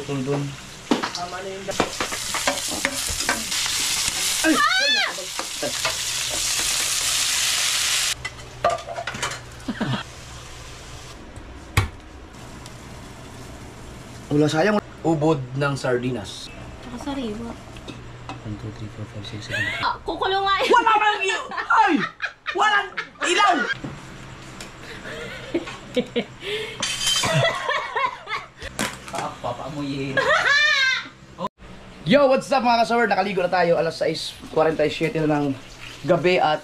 kautol doon. Tama na yung... Ay! Wala sayang. Ubod ng sardinas. Nakasariwa. 1, 2, 3, 4, 5, 6, 7. Kukulong nga yun. Wala bang iyo! Ay! Walang ilaw! Papamuyin. Yo, what's up mga kasawar? Nakaligo na tayo. Alas 6:47 na ng gabi at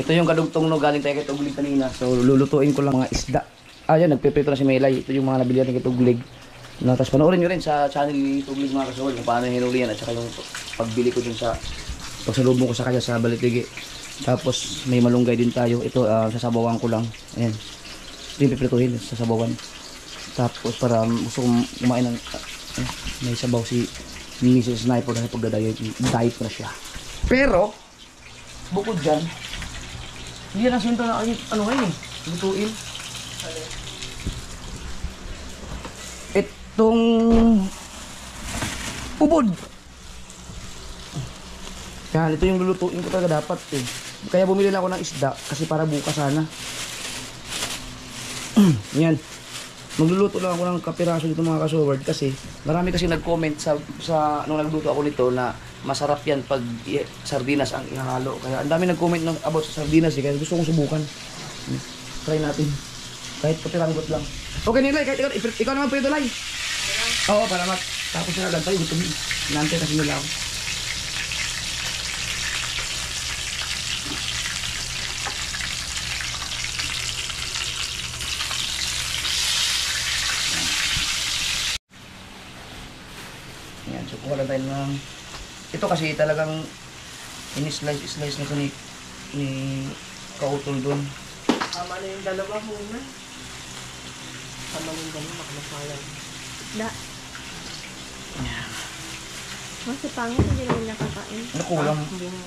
ito yung kadugtong no galing tayo kay Tuglig kanina. So lulutuin ko lang mga isda. Ayan, nagpiprito na si Melay. Ito yung mga nabili natin kay Tuglig. No, tapos panoorin nyo rin sa channel ni Tuglig mga kasawar kung paano hinuli yan at saka yung pagbili ko dun sa pagsalubong ko sa kanya sa Balitigi. Tapos may malunggay din tayo. Ito sasabawan ko lang. Ayan. Ito yung piprituhin sa sabawan. Tapos para gusto kong kumain ng may sabaw si Mrs. Sniper dahil pagda-diet na siya. Pero bukod dyan, hindi na sinto na ano ngayon eh, lutuin. Itong ubod. Yan, ito yung lulutuin ko talaga dapat eh. Kaya bumili lang ako ng isda kasi para bukas sana. Yan. Magluluto lang ako ng kapiraso dito mga kasoward kasi marami kasi nag-comment sa nung nagluto ako nito na masarap yan pag sardinas ang ihalo. Kaya ang dami nag-comment about sa sardinas eh, kaya gusto kong subukan. Try natin. Kahit kapiranggot lang. Okay Nilay, kahit ikaw naman pwede Lay. Oo, para tapos na lang tayo. Gusto mo. Nantay kasi nila ako. Ayan, so kuha lang tayo ng... Ito kasi talagang in-slice na ito ni kautol doon. Tama na yung dalawa muna. Tama na yung dalawa, makamasayang. Da. Kasi pangit, hindi naman nakakain. Naku,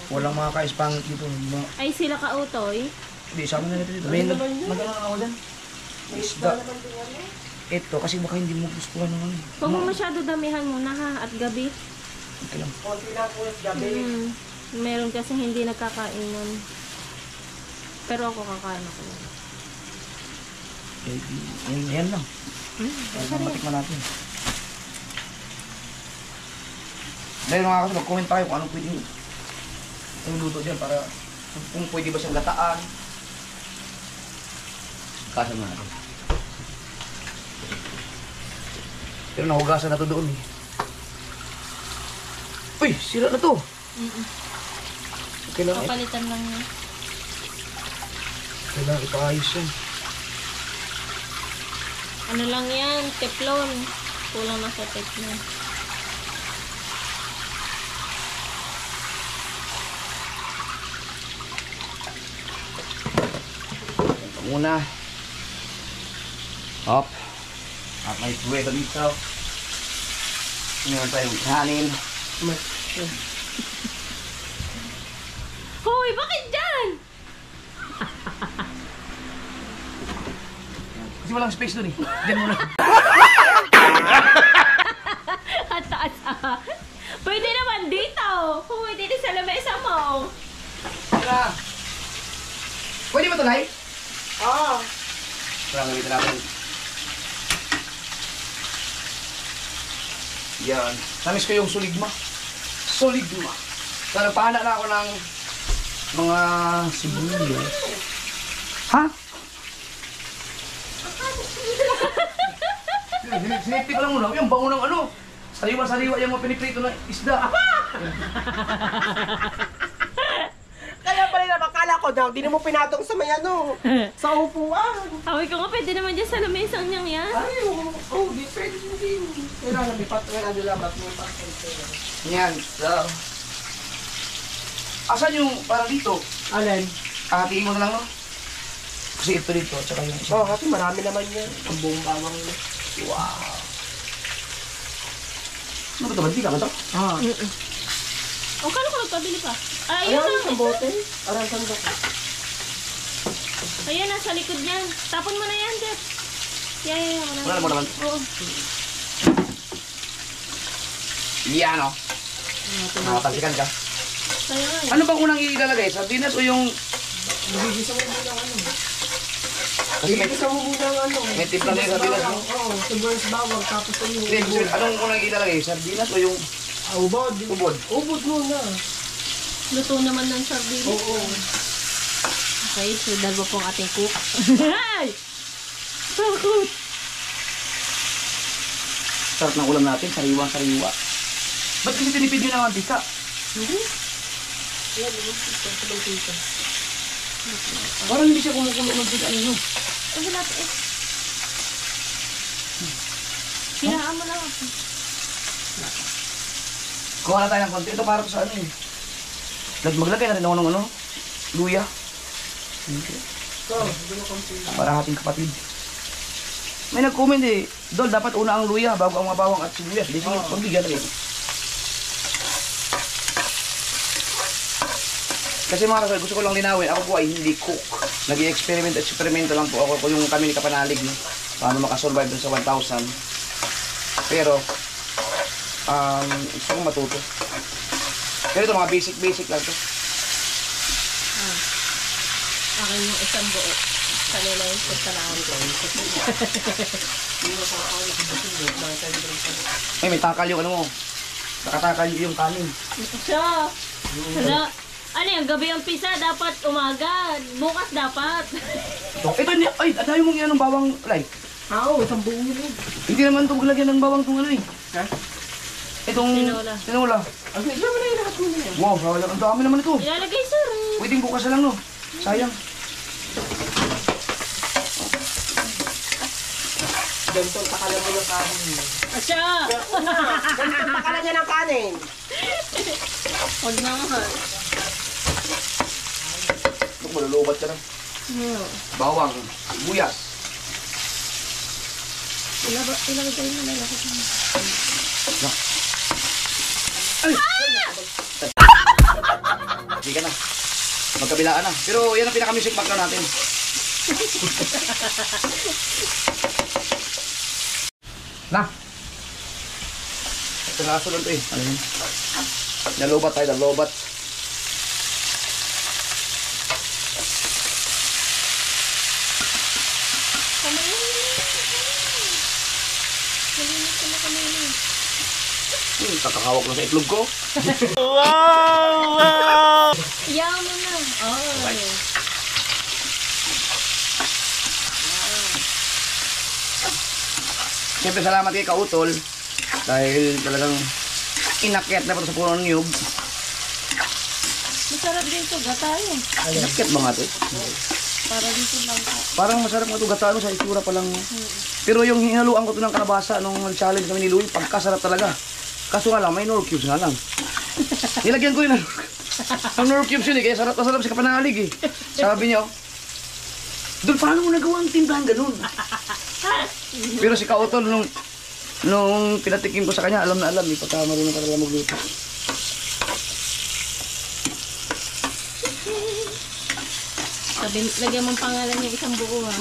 walang mga kaispangit dito. Ay, sila kautoy. Hindi, sa amin na dito. May nag-alang ako dyan. May isda. Ito, kasi baka hindi mo gustuhan naman. Huwag mo masyado damihan muna ha, at gabi. Okay lang. Konti lang po yung gabi. Meron kasi hindi nagkakain nun. Pero ako kakain ako. Yan lang. Para matikman natin. Dahil mga kasi mag-comment tayo kung anong pwede yung luto dyan para kung pwede ba siyang gataan. Kasama natin. Pero nahugasan na to doon eh. Uy! Sira na to! Okay lang eh. Papalitan lang niya. Kailangan ipaayos yan. Ano lang yan? Teflon. Kulang na sa teflon. Ito muna. Hop. At may pwede dito. Ngayon tayong kanin. Hoy! Bakit dyan? Kasi walang space dun eh. Diyan muna. At taas ah. Pwede naman dito. Pwede din sa lamesa mo. Tara. Pwede ba ito, Lai? Ah! Parang gamitin natin. Yan. Namis ko yung suligma. Suligma. So, nagpahanda na ako ng mga sibuyas. Ha? Sinipti ko lang muna. Yung bango ng ano. Sariwa-sariwa yung mga piniprito na isda. Kaya pala na bakala ko daw, di na mo pinatong sa may ano, sa upuan. Away ko nga, pwede naman dyan sa lamesa niyang yan. Ay, di pwede din. Kailangan may patong ano lang, may patong. Yan. So, asan yung parang dito? Alin? Hatiin mo na lang, no? Kasi ito dito, tsaka yung isa. Oh, kasi marami naman yan. Ang buong bawang yun. Wow. Ano ba ito? Mantika ba ito? Ah. O, kano ko nagpabili pa? Ayun, Ayun isang bote. Arang sandok. Ayan, nasa likod niyan. Tapon mo na yan, Jeff. Yan. Wala mo naman. Oo. Yan o. Nakapansikan ka. Kaya nga. Ano bang unang ilalagay? Sardinas o yung... Bibisa mo muna ang ano. Kasi may, Bibisa mo muna ang ano. may timpla na yung sardinas mo. Oo, sibuyas bawang, tapos yung Hindi, ibig sabihin, anong unang ilalagay? Sardinas o yung ubod. ubod? Ubod muna. Luto naman ng sardinas. Oo. Okay, so dalawa pong ating cook. Ay! Takot! Sarap ng ulam natin, sariwa-sariwa. Ba't kasi tinipid nyo ng mantika? Yan, sa mantika. Parang hindi siya kumukulo ng mantika ninyo. Ay, wala pa eh. Hinaan mo lang ako. Kuha na tayo ng konti. Ito para to sa ano eh. Maglagay na rin ako ng ano, luya. So, gulo konti. Para ating kapatid. May nag-comment eh, Dol, dapat una ang luya bago ang mga bawang at sibuyas. Di sige, pagbigyan rin. Kasi mga kasal, gusto ko lang linawin, ako po ay hindi cook. Nag-i-experiment lang po ako kung yung kami ni Kapanalig, no? Paano makasurvive dun sa 1,000. Pero, gusto kong matuto. Pero ito, mga basic lang to. Akin yung isang buo. Kanila yung pagkalaan ko. Ay, may takal yung ano mo. Nakatakal yung kanin. Siya! Hala! Ano yung gabi ang pisa? Dapat umaga. Bukas dapat. Ito, ay, dahil mong yan ng bawang, like. Oo, isang buo yun. Hindi naman ito lagyan ng bawang itong ano eh. Ha? Itong tinola. Ang isa mo na yung lahat mo na yan. Wow, ang dami naman ito. Ilalagay sir. Pwedeng bukas na lang no. Sayang. Ganito, takalan mo ng kanin. Asya! Ganito, takalan niya ng kanin. Huwag na nga. Ito, malulubat ka na. Bawang, buyas. Ilagay mo na lang. Hindi ka na. Magkabilaan na. Pero yan ang pinaka-music back na natin. Na. Ito na aso lang ito eh. Ano yun? Nalobat tayo, nalobat. Kakakawak lang sa itlog ko. Iyaw mo na. Ay. Siyempre salamat kay Kautol. Dahil talagang inakyat na pa ito sa puno ng niyog. Masarap din ito. Gatayo. Inakyat ba nga ito? Para dito lang ka. Parang masarap nga ito gataan sa itsura pa lang. Pero yung hinaluan ko ito ng kalabasa nung challenge kami ni Louie, pagkasarap talaga. Kaso nga lang, may Knorr cubes nga lang. Nilagyan ko yun ang Knorr cubes yun eh, kaya sarap na sarap si Kapanalig eh. Sabi niya, Dol, paano mo nagawa ang timplahan ganun? Pero si Kautol, nung pinatikim ko sa kanya, alam na alam eh, pagka marunong ka talaga magluto. Sabi, lagyan mong pangalan yung isang buo ha.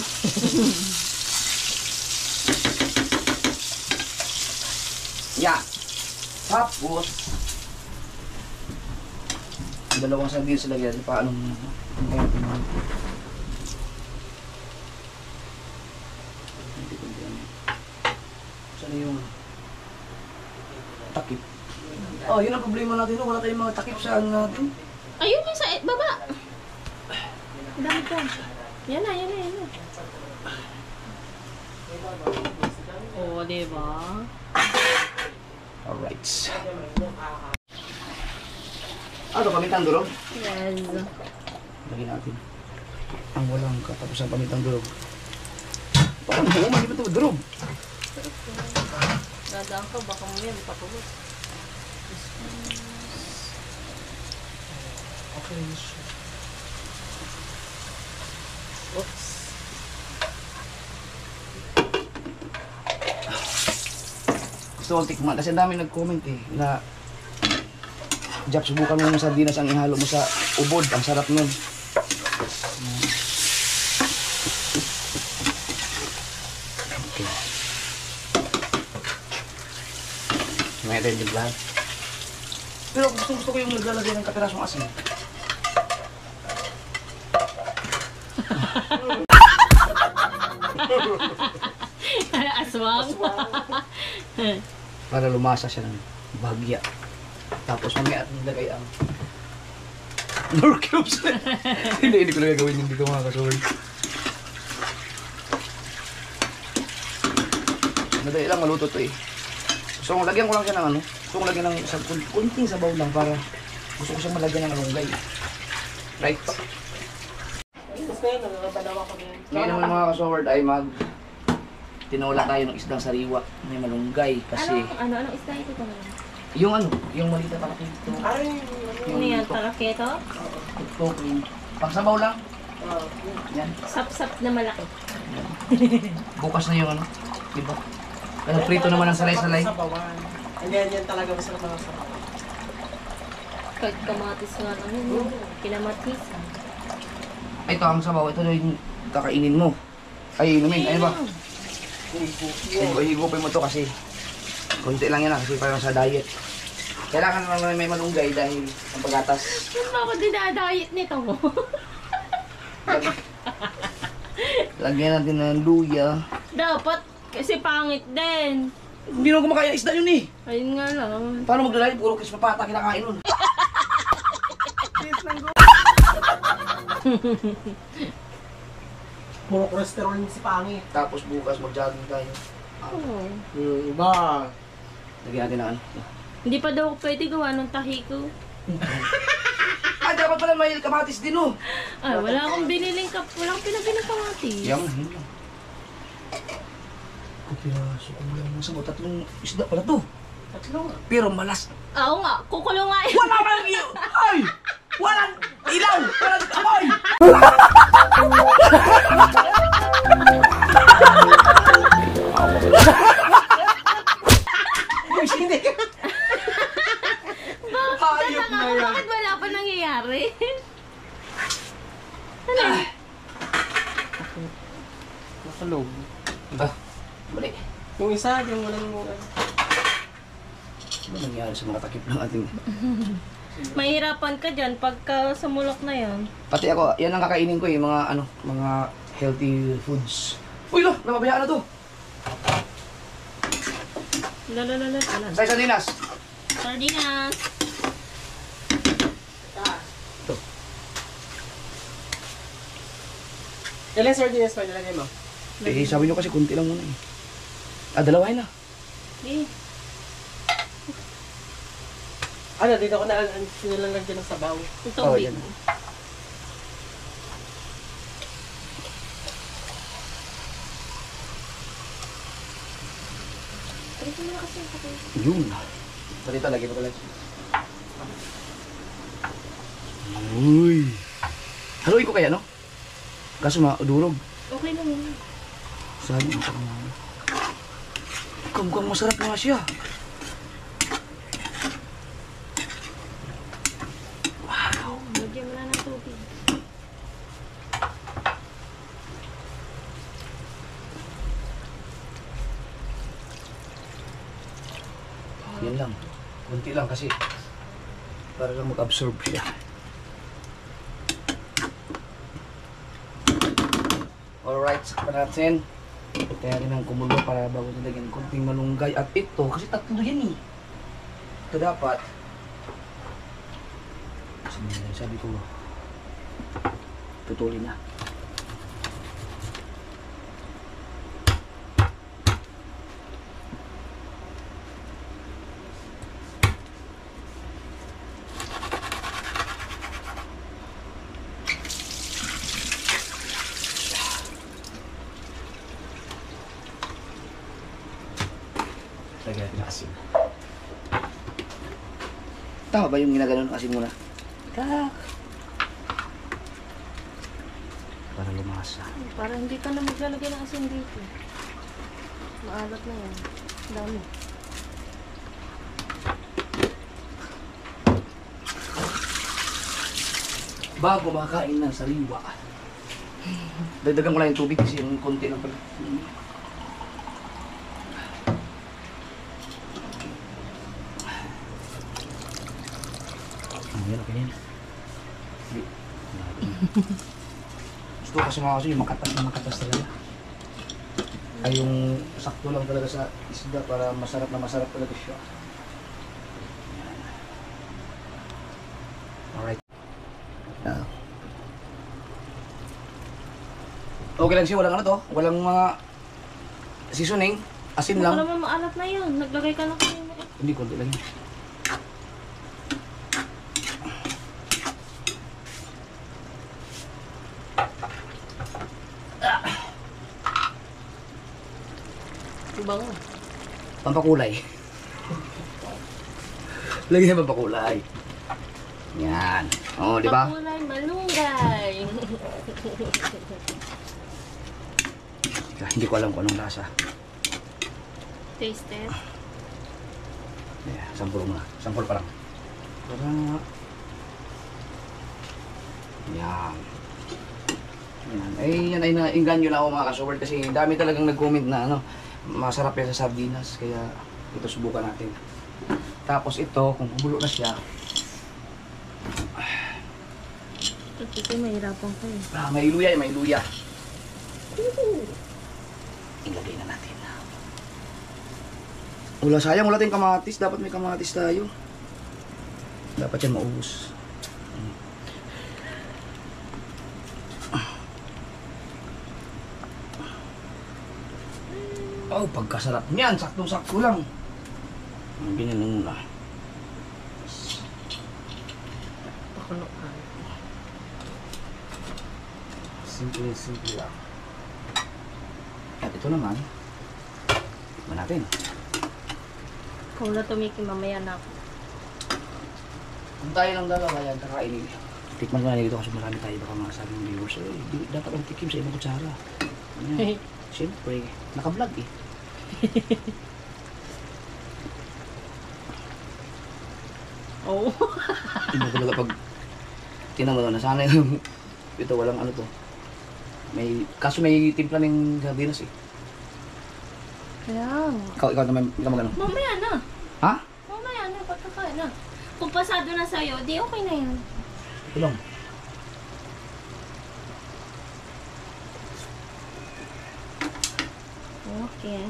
Yeah. Tapos, dalawang sardines sila yan. Paano mo? Saan yung takip? Oh, yun ang problema natin. Wala tayong mga takip sa ano natin. Ayun yung sa baba. Ang dami ko. Yan na. Oo, diba? Alright. Ano, pamitang durog? Yes. Lagyan natin. Ang walang katapusan pamitang durog. Parang buo, mali ba ito durog? Dadaan ka, baka mo yan, papagod. Okay. Oops. Gusto kong tikman kasi ang dami nag-comment eh na Jap, subukan mo yung sardinas ang ihalo mo sa ubod. Ang sarap nun. Okay. May red yung plan. Pero gusto ko yung naglalagay ng kapirasong asin. Aswang. Para lumasa siya ng bahagya. Tapos mamaya at nilagay ang nor cubes. Hindi ko na gagawin yung dito mga kasawin. Madali lang maluto to eh. So lagyan ko lang siya ng ano. Gusto ko lagyan ng isang kunting sabaw lang para gusto ko siyang malagyan ng malunggay. Right? Gusto yun, nagkakabalawa ko din. Ngayon naman mga kasaward ay tinola tayo ng isdang sariwa. May malunggay kasi Anong isda ito naman? yung ano, yung malita para dito. Ay, Ano yan? Talaketo? Tuktok, yung pangsabaw lang. Yan. Sap-sap na malaki. Bukas na yung ano, diba? Kaya prito naman ang salay-salay. Sabawan. Hindi, yan talaga masarap na sabawan. Kahit kamatis nga lang yun. Kinamatis. Ito ang sabaw, ito yung kakainin mo. Ay, inumin, ano ba? Higupin mo to kasi konti lang yan kasi parang sa diet. Kailangan naman may malunggay dahil ang paggatas. Ano ba ako dinadayet nito mo? Lagyan natin ng luya. Dapat kasi pangit din. Hindi naman kumakain ng isda yun eh. Ayun nga lang. Paano magdalay? Puro kiss papata kinakain nun. Puro cholesterol yung si pangit. Tapos bukas mag-jogging tayo. Oo. Iba. Lagyan natin ng ano. Hindi pa daw pwede gawa ng tahi ko. Ah, dapat pala may kamatis din oh. Ay, wala akong biniling walang pinabiling kamatis. Yan. Kupiraso ko lang. Masama, tatlong isda pala to. Tatlo. Pero malas. Oo nga, kukulong nga yun. Wala man iyo! Ay! Walang ilaw! Walang amoy! Hindi ka. Hayop na yan! Bakit wala pa nangyayari? Nakalog. Ba? Mali. Yung isa, yung walang Ano nangyari sa mga takip ng ating... Mahirapan ka dyan pagka sumulok na yan. Pati ako, yan ang kakainin ko eh, mga ano, mga healthy foods. Uy lo, nababayaan na to. Lalalala. Sa sardinas. Sardinas. Ito. Ilan sardinas pa nilagay mo? Eh, sabi nyo kasi kunti lang muna eh. Ah, dalawahin na. Eh, Ano, dito ko na nilalagyan ng sabaw. ito Oh, big. yan. Ito na kasi yung kapatid. Yun. Pati ito, lagyan ko pala. Uy. Haluin ko kaya, no? Kaso maudurog. Okay lang yun. Sabi mo sa mga... Mukhang masarap nga siya. Lagyan mo na ng tubig. Yan lang. Kunti lang kasi para lang mag-absorb siya. Alright, sakpan natin. Kaya rin ang kumulo para bago nilagyan konting malunggay. At ito, kasi tatlo yan eh. Ito dapat. Sabi ko, tutulin na. Lagyan natin ng asin. Tama ba yung ginaganon ng asin muna? Tak! Para lumasa. Para hindi ka na maglalagay ng asin dito. Maalat na yan. Dami. Bago makakain ng sariwa. Dagdagan ko lang yung tubig kasi yung konti lang pala. Yan, okay na yan. Hindi. Gusto ko kasi mga kasi yung makatas na makatas talaga. Ay yung sakto lang talaga sa isda para masarap na masarap talaga siya. Yan. Alright. Okay lang siya, walang ano to, walang mga seasoning, asin Baka lang. naman maalat na yun. Naglagay ka na kayo. Hindi, konti lang yun. Bango. Pampakulay. Lagyan ng pampakulay. Yan. Oo, di ba? Pakulay malunggay. Hindi ko alam kung anong lasa. Taste it. Yeah, sampol muna. Sampol pa lang. Para... Yan. Yan. Eh, yan ay nainganyo na ako mga kasubert kasi dami talagang nag-comment na ano, masarap yan sa sardinas. Kaya ito subukan natin. Tapos ito, kung kumulo na siya, Ito mahirapan ko eh. may luya, may luya. Ilagay na natin. Wala, sayang wala tayong kamatis. Dapat may kamatis tayo. Dapat yan maubos. Oh, pagkasarap niyan. Saktong-sakto lang. Ganyan lang muna. Pakunuan. Simple lang. At ito naman, tikman natin. Kung na tumiki mamaya na ako. Kung tayo lang dalawa yan, kakainin. Tikman ko na dito kasi marami tayo baka mga sabi ng viewers. Eh, dapat ang tikim sa ibang kutsara. Ayan. Siyempre, naka-vlog eh. Oh. Iba talaga pag tinamo na sana yung ito walang ano to. Kaso may timpla ng sardinas eh. Kaya. Ikaw naman, ikaw magano? Mamaya na. Ha? Mamaya na. Pagkakain na. Kung pasado na sa'yo, di okay na yan. Ito lang. Okay.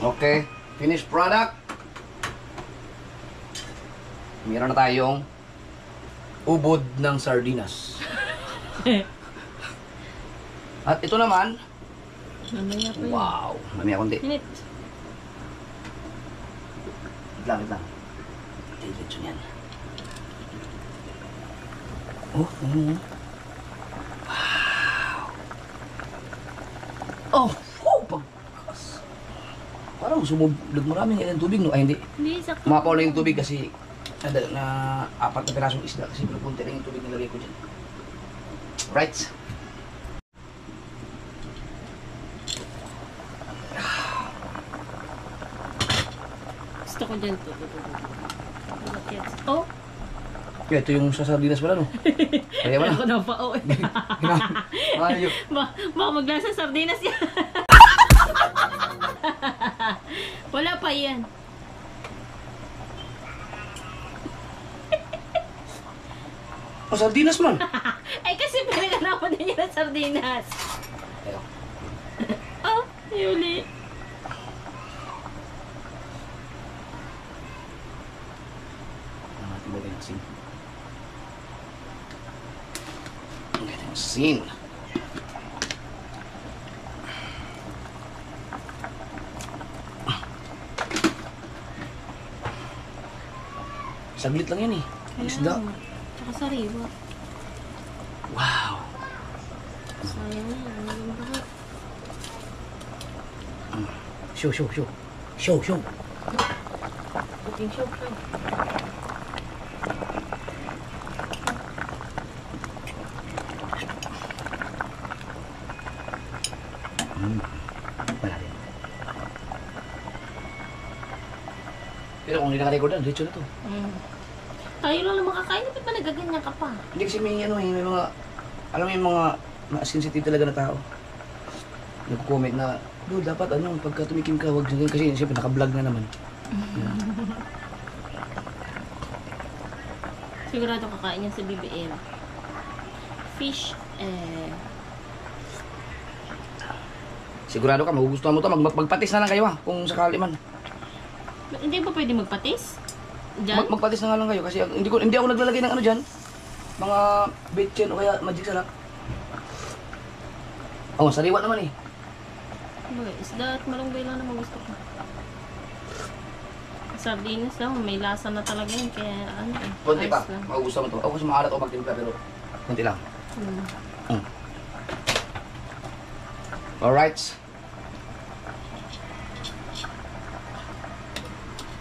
Okay, finished product. Meron na tayong ubod ng sardinas. At ito naman, Mamaya pa yun. wow, mamaya konti. Minute. Wait lang. Diretso niyan. Oh. Wow. Oh, pagkas. Parang sumublag maraming yan tubig, no? Ay, hindi. Hindi, sakto. Mapaw lang yung tubig kasi na 4 na pirasong isda kasi pinapunti lang yung tubig nilagay ko dyan. Right. Gusto ko dyan to. Oh, Yeah, ito yung sa sardinas pala, no? Kaya mo na. ako na pa. Oh. Ayun. Baka maglasa sardinas yan. Wala pa yan. Oh, sardinas man. Ay, kasi pinaganapan din niya ng sardinas. Ayun. Oh, Yuli. Natin ba yung asin? Ang asin. Saglit lang yan eh. Isda. Tsaka sariwa. Wow. Sayang na. Ang bagat. Show. Puting show. Wala din. Pero kung hindi naka-record na, diretso na to. Tayo lang naman kakain. Ba't ba nagaganyan ka pa? Hindi kasi may ano may mga, alam mo yung mga sensitive talaga na tao. Nagko-comment na, do dapat ano, pagka tumikim ka, wag ganyan kasi siyempre naka-vlog na naman. Sigurado kakain niya sa BBM. Fish, Sigurado ka, magugustuhan mo to. Magpatis na lang kayo ha, kung sakali man. Hindi ba pwede magpatis? Diyan? Magpatis na nga lang kayo kasi hindi ako naglalagay ng ano dyan. Mga bitchin o kaya magic sarap. Oh, sariwa naman eh. Boy, isda at malunggay lang naman gusto ko. Sardinas daw, may lasa na talaga yun. Kaya ano eh. Konti pa, ayos lang. magugustuhan mo to. Ako kasi maalat ako magtimpla pero konti lang. Alright.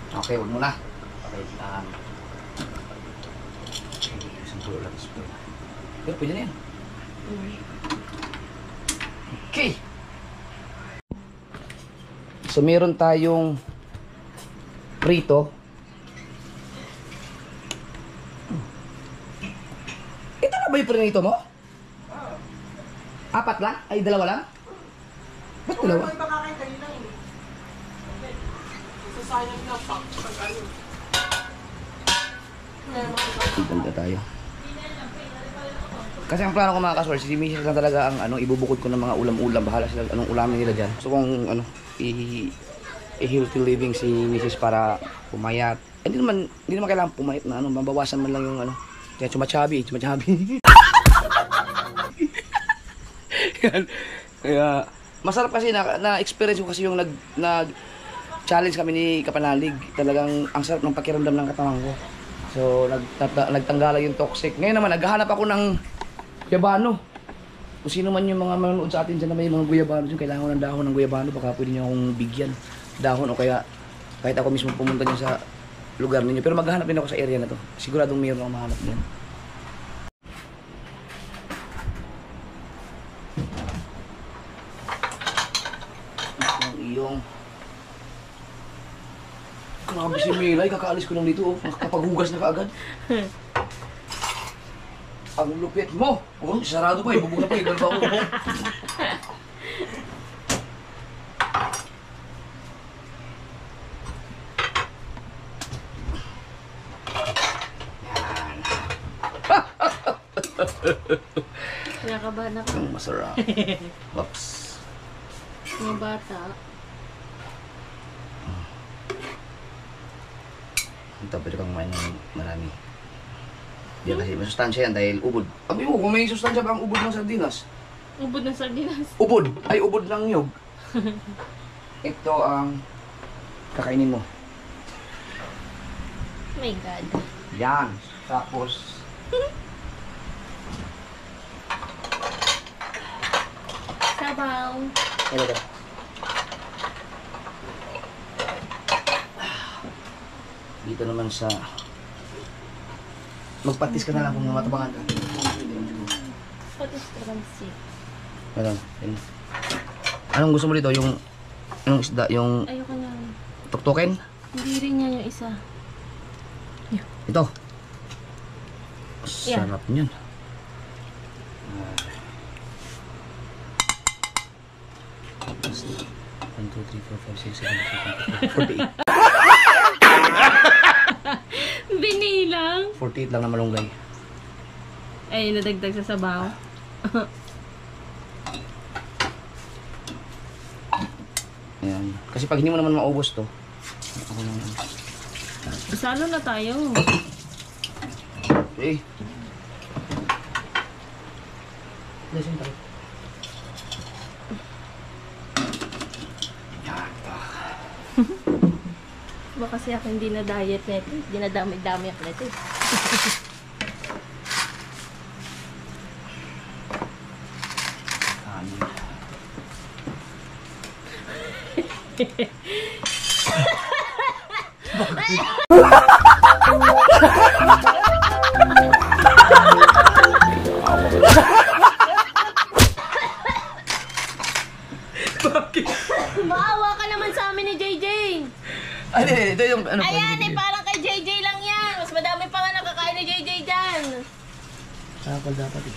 Okay, huwag mo na. Okay, isang pulo lang spoon. Pero pwede na yan. Okay. So, meron tayong prito. Ito na ba yung prinito mo? Apat lang? Ay, dalawa lang? Ba't dalawa? May makakain kayo lang eh. Sasayang lang pa. Ibanda tayo. Kasi ang plano ko mga kaswar, si Mrs. lang talaga ang ibubukod ko ng mga ulam-ulam. Bahala sila anong ulamin nila dyan. So kung i-healthy living si Mrs. para pumayat. Hindi naman kailangan pumayat na mabawasan man lang yung kaya chumachabi. Kaya masarap kasi na-experience ko kasi yung nag-challenge kami ni Kapanalig. Talagang ang sarap ng pakiramdam ng katawan ko. So nagtanggala yung toxic. Ngayon naman naghahanap ako ng guyabano. Kung sino man yung mga manonood sa atin dyan na may mga guyabano dyan, kailangan ko ng dahon ng guyabano, baka pwede nyo akong bigyan dahon o kaya kahit ako mismo pumunta dyan sa lugar ninyo. Pero maghahanap din ako sa area na to. Siguradong mayroon akong mahanap dyan. Ang iyong grabe si Milay, kakaalis ko lang dito nakakapaghugas na kaagad. Ang lupit mo! Oh, sarado pa eh. Bubog na pa eh. Gano'n ba ako? Kinakabahan ako. Ang masarap. Oops. Mga bata. Ito, pwede kang kumain ng marami. Yan kasi masustansya yan dahil ubod. Abi mo, kung may sustansya ba ang ubod ng sardinas? Ubod ng sardinas. Ubod! Ay, ubod ng nyog. Ito ang kakainin mo. Oh my God. Yan. Tapos, Sabaw. ito. Dito naman sa magpatis ka na lang kung matabangan ka. Patis transi. Ano? Anong gusto mo dito? Yung isda, yung Ayoko na. tuktukin? Hindi rin niya yung isa. Ito. Yeah. Sarap niyan. One, two, three, four, five, six, seven, eight, 48. Binilang. 48 lang na malunggay. Ay, nadagdag sa sabaw. Ayan. Kasi pag hindi mo naman maubos to, ako naman. Salo na tayo. Okay. Listen tayo. Yan. Baka kasi ako hindi na diet na ito. Hindi na dami-dami ako na ito. Maawa ka naman sa amin ni JJ. Ay, ito yung ano. Ayan eh, parang kay JJ lang yan. Mas madami pa nga nakakain ni JJ dyan. Sakal dapat eh.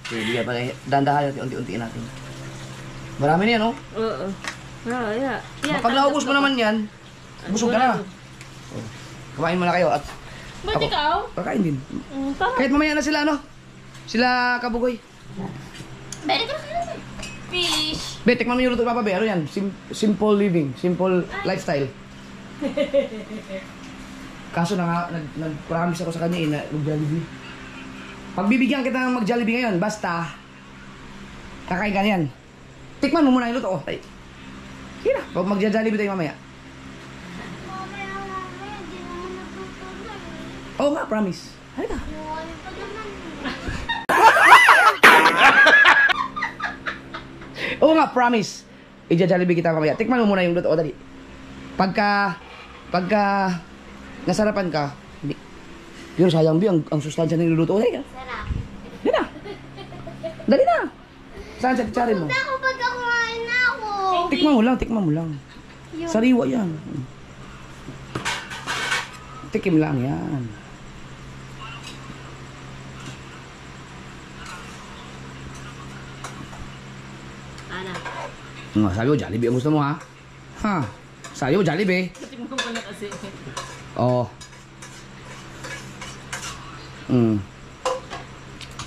Pwede ka pa. Dandahan natin, unti-untiin natin. Marami na yan, oh. Oo. Yeah. Pag naubos mo naman yan, busog ka na. Oh. Kumain muna kayo at Ba't ako, ikaw? kakain din. Parang, Kahit mamaya na sila, ano? Sila Kabugoy. Bere ka na. Fish. Be, tikman mo yung luto ni Papa Be. Ano yan? Simple living. Simple lifestyle. Kaso nag-promise ako sa kanya na mag-Jollibee. Pagbibigyan kita ng mag-Jollibee ngayon, basta kakain ka yan. Tikman mo muna yung luto. Oh, ay. Sige na, pag mag-Jollibee tayo mamaya. Oo nga, promise. Halika. Oo nga, promise. I-Jollibee kita mamaya. Tikman mo muna yung luto. O, dali. Pagka nasarapan ka, hindi. Pero sayang bi, ang sustansya ng niluluto. O, dali ka. Sarap. Dali na. Dali na. Saan sa titsarin mo? Ako pag kumain na ako. Tikman mo lang. Sariwa yan. Tikim lang yan. Ana. Sabi ko, Jollibee ang gusto mo, ha? Ha? Sabi ko, Jollibee. Tingnan ko na kasi. Oo.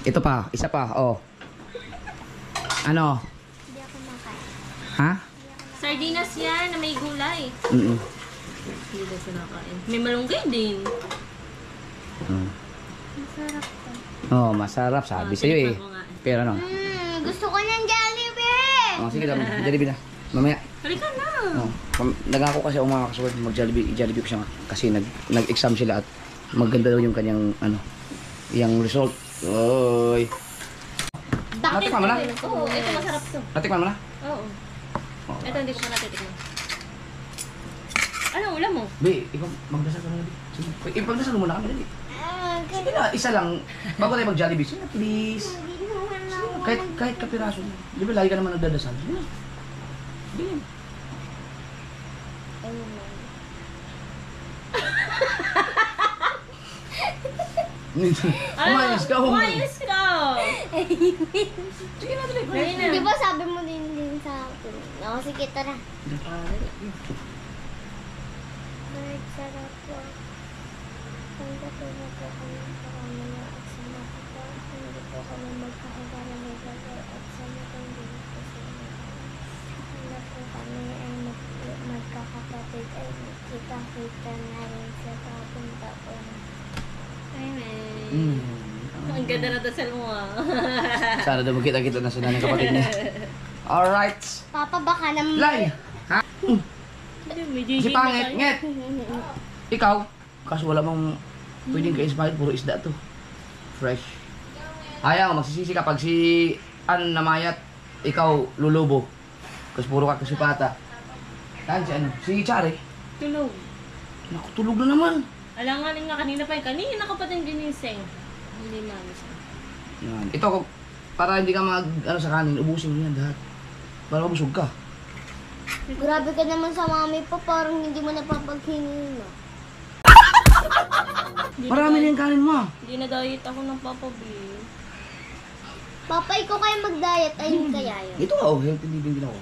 Ito pa, isa pa, Ano? Hindi ako makain. Ha? Sardinas yan na may gulay. Mm. Hindi na siya nakain. May malunggay din. Masarap to. Oh, masarap, sabi sa'yo eh. tikman ko nga. Pero ano? Gusto ko ng Jollibee! Oh, sige lang, Jollibee na. Mamaya. Halika na. Oh, nagako kasi ako mga kasuwad mag-Jollibee ko siya kasi nag-exam sila at maganda daw yung kanyang yung result. Oy. Natikman mo na? Oo, ito masarap to. Natikman mo na? Oo. Ito hindi ko pa natitikman. Anong ulam mo? Be, ikaw magdasal ka na. Sige, ipagdasal mo na kami dali. Sige na, isa lang. Bago tayo mag-Jollibee. Sige na, please. Kahit kapiraso. Di ba lagi ka naman nagdadasal? Sige na. Sige na. Umayos ka, Umayos ka! Sige na, dali. Dali na. Di ba sabi mo din sa akin? Oo, sige, tara. Kahit sarap po. Pagdato na po kami sa kamila at sa makita. Hindi po kami magkakaga ng magagay at sa matang din po sa mga. Hindi po kami ay magkakapatid ay kita-kita na rin sa papunta po. Amen. Ang ganda na dasal mo ah. Sana daw magkita-kita na sila ng kapatid niya. Alright. Papa, baka naman... Lay! Ha? Si Pangit, nget! Ikaw? Kaso wala mong pwedeng ka-inspired, puro isda to. Fresh. Ayaw, magsisisi ka pag si Ann namayat, ikaw lulubo. Kasi puro ka kasipata. Saan si ano? Si Chari? Tulog. Naku, tulog na naman. Alanganin nga kanina pa yung kanina ka pa din ginising. Hindi mamis. Yan. Ito, para hindi ka sa kanin, ubusin mo yan lahat. Para mabusog ka. Grabe ka naman sa mami pa, parang hindi mo napapaghingin mo. Marami na yung kanin mo. Hindi na diet ako ng Papa B. Papa, ikaw kaya mag-diet, ayun kaya yun. Ito nga, healthy living din ako.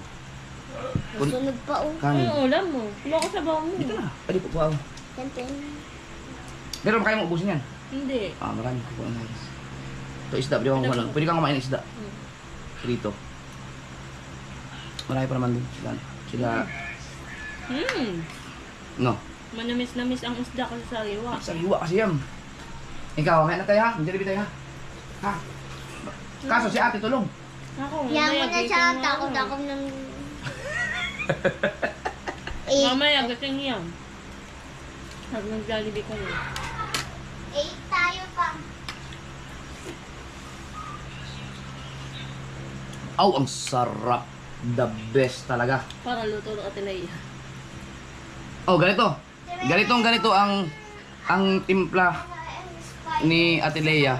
Susunod pa, oh. Kanin. Anong ulam mo? Kuha ko sa baho mo. Ito na. Pwede po ako. Siyempre. Pero kaya mo ubusin yan. Hindi. Marami ko po ang mais. Ito isda, pwede kang kumain. Pwede kang kumain ng isda. Prito. Marami pa naman din sila. No. Manamis-namis ang isda kasi sa liwa. Sariwa kasi yan. Ikaw, mamaya na tayo ha. Jollibee tayo ha. Ha? Kaso si ate tulog. Ako, Yan mo mamaya na gising siya, na takot ako. ako ng... Mamaya gising yan. Pag nag-Jollibee ka na. 8 tayo pa. Aw, ang sarap. The best talaga. Para luto ng Atilaya. Oh, ganito. Ganito ang timpla ni Ate Leia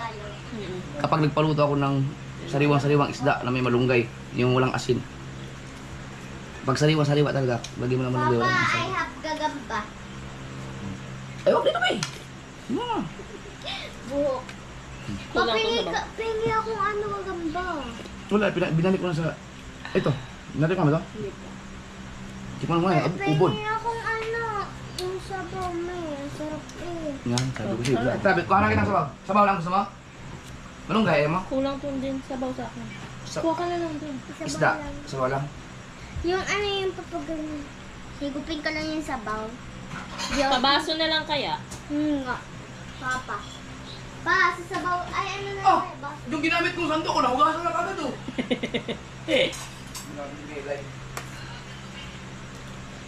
kapag nagpaluto ako ng sariwang-sariwang isda na may malunggay, yung walang asin. Pag sariwa-sariwa talaga, lagyan mo ng malunggay, Papa, walang I asin. have gagamba. Ay, wag dito ba eh. Buhok. Kulang to sa baho. Pingi akong ano gagamba. Wala, binalik ko na sa... Ito, natin mo ba ito? Hindi pa. Tikman mo nga, ubod. Pingi akong ano, yung sabaw mo eh. Nga, sabi ko siya. Sabi ko, hanapin ng sabaw. Sabaw lang gusto mo? Anong gaya mo? Kulang to din sabaw sa akin. Kuha ka na lang din. Isda. Sabaw lang. Yung ano yung papagano. Higupin ka lang yung sabaw. Yung, Pabaso na lang kaya. nga. Papa. Pa, sa sabaw. Ay, ano na Oh! ba? Yung ginamit kong sando ko, nahugasan na kagad oh.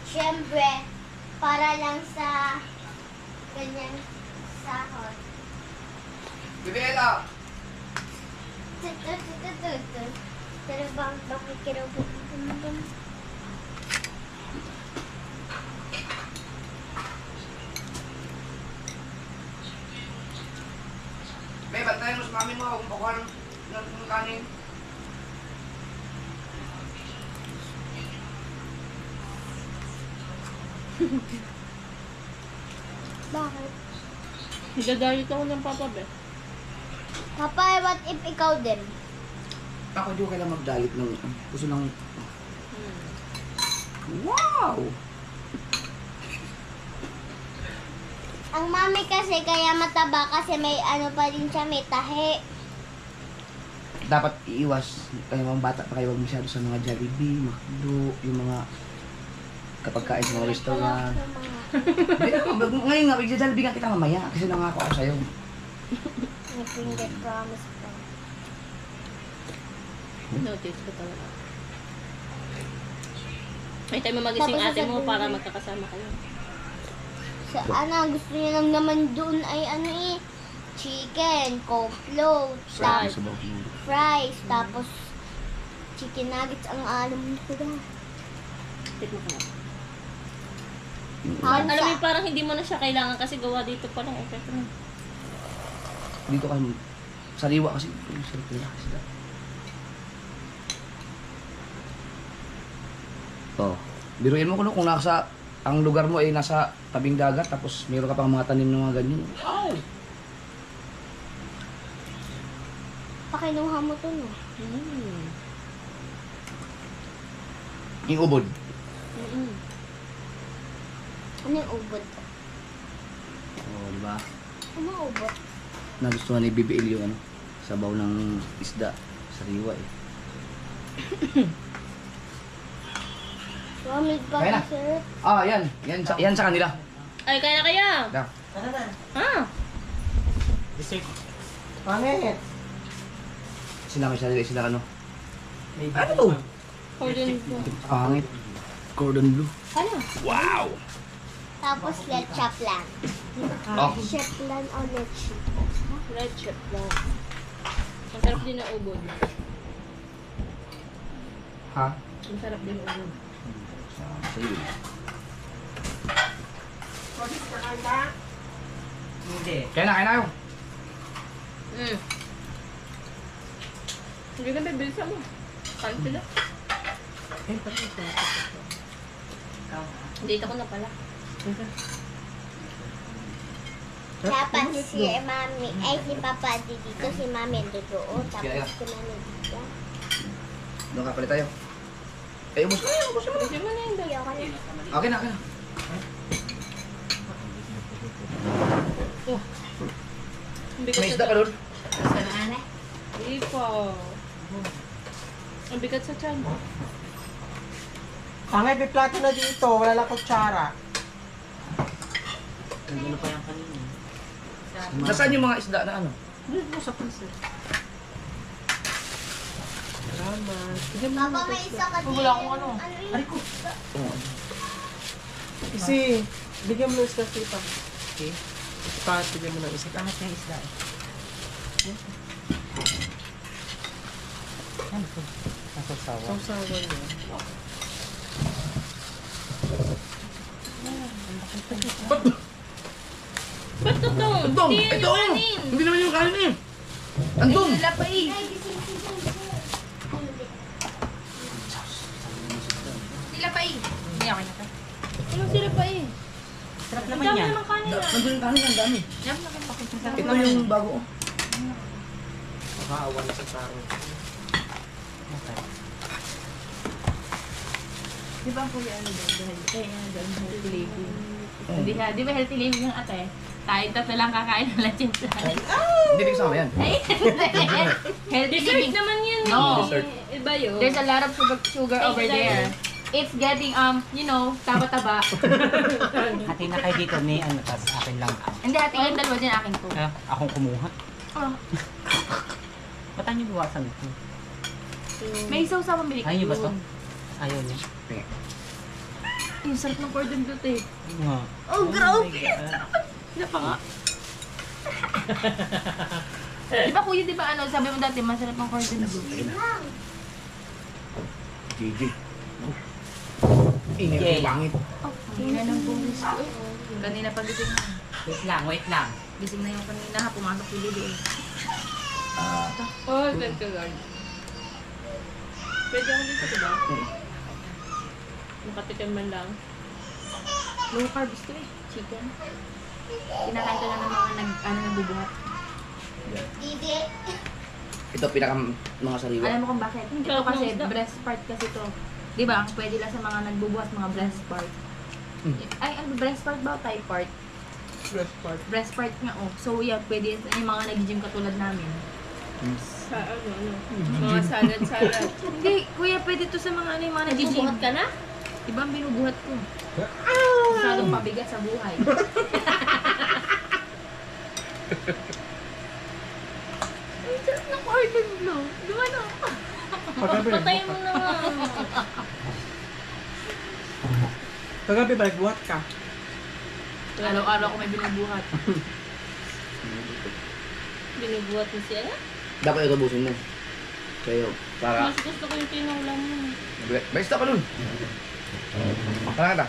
Siyempre, para lang sa ganyan sahod. Bibela! Pero bakit kirobot mo? May bantayan mo sa mami mo kung bakuhan ng kanin. Bakit? Gagalit ako ng papa, be. Papa, what if ikaw din? Ako di ko kailangan magdalit ng gusto ng... Wow! Ang mami kasi kaya mataba kasi may ano pa din siya, may tahi. Dapat iiwas. Kaya mga bata pa kayo, huwag masyado sa mga Jollibee, McDo, yung mga kapag kain sa mga restaurant. Ngayon nga, magja-Jollibee ka kita mamaya kasi nangako ako sa'yo. May finger promise pa. Notice ko talaga. May time magising Tapos ate mo sasabihin para mo. magkakasama kayo. Sa ano, gusto niya lang naman doon ay ano chicken, coleslaw, Fries. fries, tapos chicken nuggets ang alam ko daw. Tip mo ka na. Ang Alam mo, sa, parang hindi mo na siya kailangan kasi gawa dito pa lang. Okay, Dito kayo, sariwa kasi. Sarap nila kasi. Oh, biruin mo kung nasa, ang lugar mo ay nasa tabing dagat, tapos meron ka pang mga tanim ng mga ganyan. Wow! pakinuha mo to no? Yung ubod. Ano yung ubod? Oh, di ba? Ano yung ubod? Nagustuhan ni BBL yung ano, sabaw ng isda, sariwa eh. Ramig pa Kaya na. sir. Ah, yan. Yan sa kanila. Ay, kaya na kaya. Da. Tara na. Ah, Dessert. Pangit. Sila may sarili, sila ano. May Ano to? cordon bleu. Pangit. Cordon bleu. Ano? Wow! Tapos leche plan. Oh, Leche plan o leche? Red chip lang. Ang sarap din ng ubod. ha? Ang sarap din ng ubod. Sige. Hindi. Kaya na kayo. Hindi na bibilisan mo. Kain sila. Dito ko na pala. Dapat si mami, ay si papa dito, si mami doon, Kaya. tapos si mami dito. Doon ka pala tayo. Eh, ubos na yun, ubos na. Kasi mo na yun. Ayoko na. Okay na, okay na. Ang bigat May sa isda ka doon? Hindi pa. Ang bigat sa tiyan. Pangit, may plato na dito. Wala lang kutsara. Nasaan yung mga isda na ano? Dito sa piso. Salamat. Papa, may isa ka din. Wala akong ano. Ano yun? Oo. Kasi, bigyan mo ng isda kita. Okay? Kahit bigyan mo ng isda. Kahit ng isda. Ano to? Sausawan. Sausawan niya. Ba't ito? Andun! Hindi yan Ito yung oh! kanin. Hindi naman yung kanin eh! Andun! Wala pa eh. Ay, gising. Sila pa eh. Hindi ako na. Ano sila pa eh? Sarap Ang dami naman kanin na. Nandun yung kanin, ang dami. Dami naman pa. Ito yung bago oh. Nakaawa na sa tao. Di ba ang kuya ano doon? Dahil healthy living. Di ba healthy living yung ate? Tayo tatlo lang kakain ng lechon plan. Hindi din kasama yan. Ay, healthy Dessert living. naman yun. No. Dessert. Iba yun. There's a lot of sugar over there. It's getting, taba-taba. Hati na kayo dito ni ano, tas akin lang. Hindi, ate, yung dalawa dyan, akin to. Akong kumuha. Oh, Ba't tayo buwasan ito? may isaw sa pambili ko. Ayaw niyo ba to? Ayaw niya. Yung sarap ng cordon bleu, eh. Nga. Oh, grabe! Ano pa nga? Diba kuya, diba sabi mo dati, masarap ang cordon bleu. GG. Ingay Okay. yung pangit. Oh, hina ng bungis ko. Kanina pa gising na. Wait lang. Gising na yung kanina ha, pumasok yung lili eh. Oh, thank you Lord. Pwede ako dito, diba? Makatikim man lang. Low carbs to eh, chicken. Kinakain ko lang ng mga nagbubuhat. Ito pinaka mga sariwa. Alam mo kung bakit? Ito kasi breast part kasi to. Di ba? Ang pwede lang sa mga nagbubuhat, mga breast part. Ay, ano, breast part ba o thigh part? Breast part. Breast part nga, oh. So, yeah, pwede yung mga nag-gym katulad namin. Sa mga salad. Hindi, kuya, pwede to sa mga yung mga nag-gym. Nagbubuhat ka na? Diba ang binubuhat ko? Masyadong pabigat sa buhay. Ang sarap ng cordon bleu. Diba no? Patay mo na nga. Kagabi ba nagbuhat ka? Araw-araw ko may binubuhat. Binubuhat mo siya. Dapat ito ubusin mo. Sa'yo. Para... Mas gusto ko yung tinulam mo. Basta ka nun. Parang kita.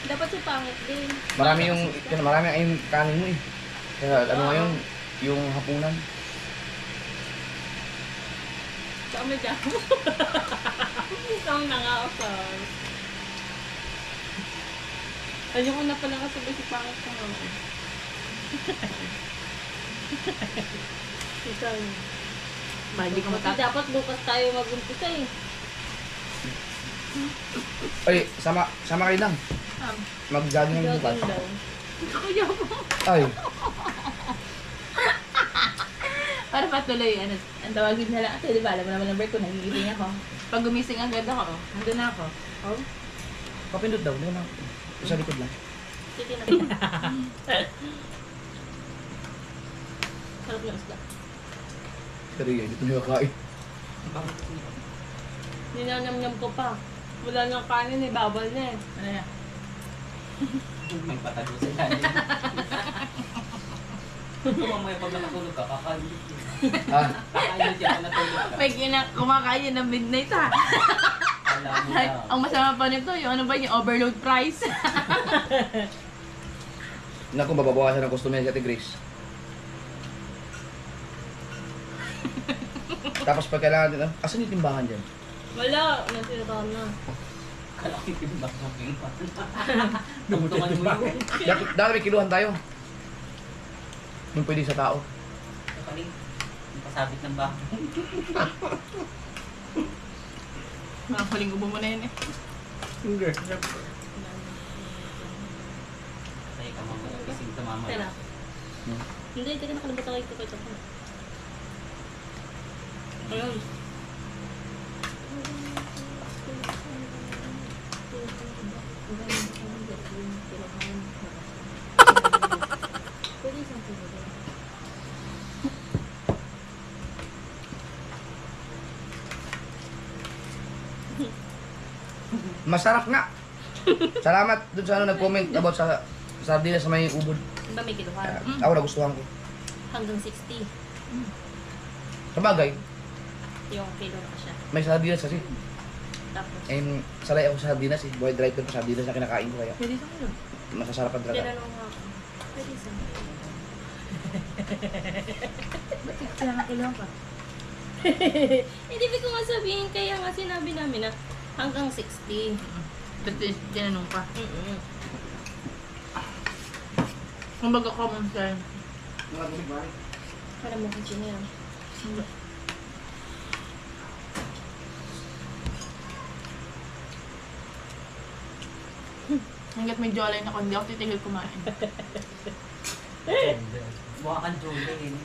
Dapat si pangit din. Marami yung kanin mo eh. Kaya ano ngayon, yung hapunan. Saan may damo? Saan nangaasal? Ayoko na pala kasabay si pangit ka nga. Ikaw. Hindi ko Kasi dapat bukas tayo mag-umpisa eh. Ay, sama kayo lang. Mag-jogging ng bukas. Jogging daw. Kuya mo. Ay, Para patuloy, ang tawagin na lang. Kasi di ba, alam mo naman number ko, nagigising ako. Pag gumising agad ako, nandun na ako. Oh? papindot daw. Hindi na. Sa likod lang. Sige na. Sarap yung isda. Pero yan, dito nyo kakain. Ninanamnam ko pa. Wala nang kanin eh, bawal na eh. Ano na? May patago sila. Kung mamaya pag nakatulog ka, kakain. Ah, Kakain siya pag natulog ka. May kumakain ng midnight ha. Alam mo na. Ang masama pa nito, yung ano ba, yung overload price. naku, mababawasan ng customer si Ate Grace. Tapos pag kailangan din, asan yung timbangan dyan? Wala, nasira na. Kalaki timbang mo king pa. Tungtungan mo yun. Dati may kiluhan tayo. Yung pwede sa tao. Kaling, yung pasabit ng bahay. Huling ubo mo na yun eh. Hindi. Tayo ka mamaya, kising ka mamaya. Tara. Hindi, teka nakalimutan kayo ito ko. Ayun. Masarap nga. Salamat dun sa ano nag-comment about sa sardinas sa may ubod. Ba may kiluhan? Ako nagustuhan ko. Hanggang 60. Sabagay, Yung kilo na siya. may sardinas kasi. Tapos, And salay ako sa sardinas eh. Boy driver ko sardinas na kinakain ko kaya. Pwede sa kilo. Masasarapan talaga. tinanong nga ako. Pwede sa Kailangan kiluhan pa. Hindi ko nga sabihin, kaya nga sinabi namin na hanggang 60. Ba't tinanong pa? Mm-mm. Kung baga common sense. Para mo kasi niya. Hanggat may jawline ako, hindi ako titigil kumain. Mukha kang Jolene.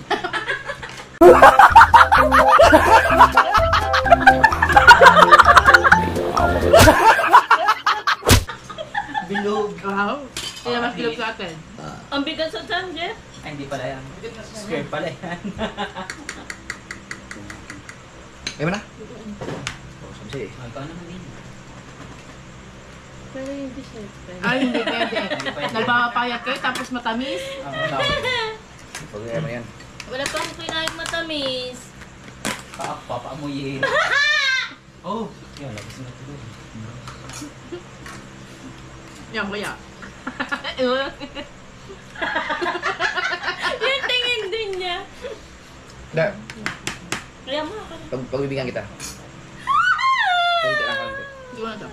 Bilog. Wow. Kaya mas bilog sa atin. Ang bigat sa tiyan, Jeff. Ay, hindi pala yan. Square pala yan. Kaya mo na? Sige. Oh, ikaw naman din. Pero hindi syempre. Ay, hindi pwede. Nagpapapayat kayo tapos matamis. Pag mo yan. Wala pa akong kinain matamis. Papaamuyin. Oh, yun, labas na ito. Yan, kuya. Yung tingin din niya. Da, Kaya mo ako. pagbibigyan kita. Kunti lang, kunti. Hindi ko na ito.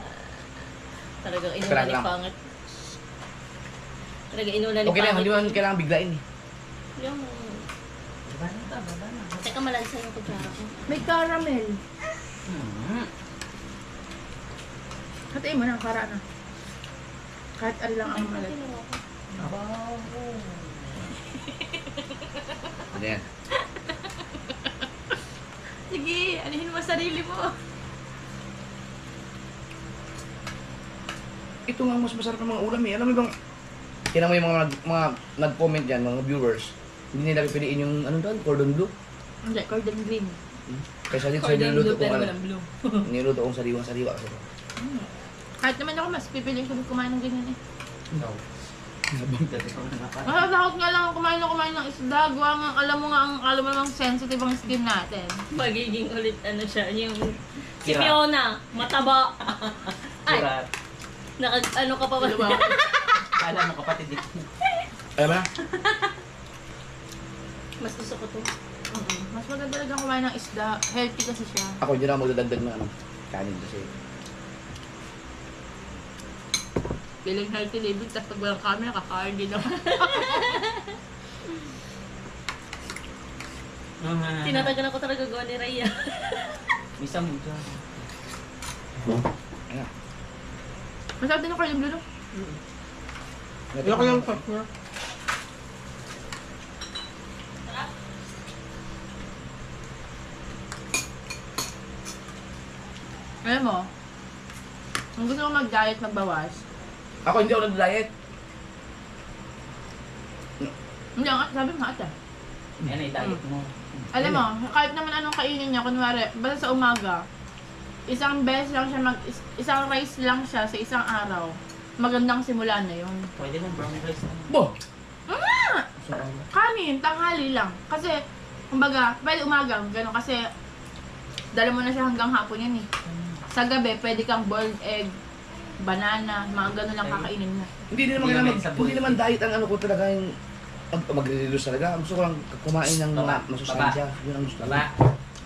Talagang Kailangan inulan ni lang. pangit. Talagang inulan ni Okay lang, pangit. hindi mo kailangan biglain eh. Yung... Baba na. Teka, malansa yung kutsara ko. May caramel. Hmm. Hatiin mo na, para na. Kahit ano lang ang malat. Ano yan? Sige, anihin mo sarili mo. Ito nga ang mas masarap ng mga ulam eh. Alam mo bang, tinan mo yung mga nag-comment dyan, mga viewers, hindi nila pipiliin yung ano doon, cordon bleu. Hindi, cordon green. Kaysa din sa Cordon niluto bleu kong pero ano, walang blue. niluto kong sariwang-sariwa. So, Kahit naman ako, mas pipiliin ko kumain ng ganyan eh. No. Dati ko na napat. Takot nga lang ako kumain ng isda. Gawa nga, alam mo namang sensitive ang skin natin. Magiging ulit ano siya, yung... Si Kira. Fiona, mataba. Ay, Surat. ano ka pa ba? Diba? Kala mo kapatid dito. alam mo na? Mas gusto ko to. Mas maganda talaga kumain ng isda. Healthy kasi siya. Ako hindi na ako magdadagdag ng ano, kanin kasi. Feeling healthy living, tapos pag walang camera, kakain din naman. Tinatagan ako talaga gawa ni Raya. Misa mo dyan. Ayan. Masarap din ako yung blue, no? Ayoko yung top niya. Alam mo, kung gusto ko mag-diet, magbawas, Ako hindi ako nag-diet. hindi nga, sabi mo ata. Yan ay diet mo. Alam mo, kahit naman anong kainin niya, kunwari, basta sa umaga, isang beses lang siya isang rice lang siya sa isang araw. Magandang simula na yun. Pwede lang brown rice na. Bo! Kanin, tanghali lang. Kasi, kumbaga, pwede umaga, gano'n kasi, dala mo na siya hanggang hapon yan eh. Sa gabi, pwede kang boiled egg, banana, mga gano'n lang kakainin mo. Hindi naman Hindi kailangan, naman sa hindi naman diet ang ano ko talaga yung magre-reduce talaga. Ang gusto ko lang kumain ng mga Baba. masustansya. Yun ang gusto ko. Baba.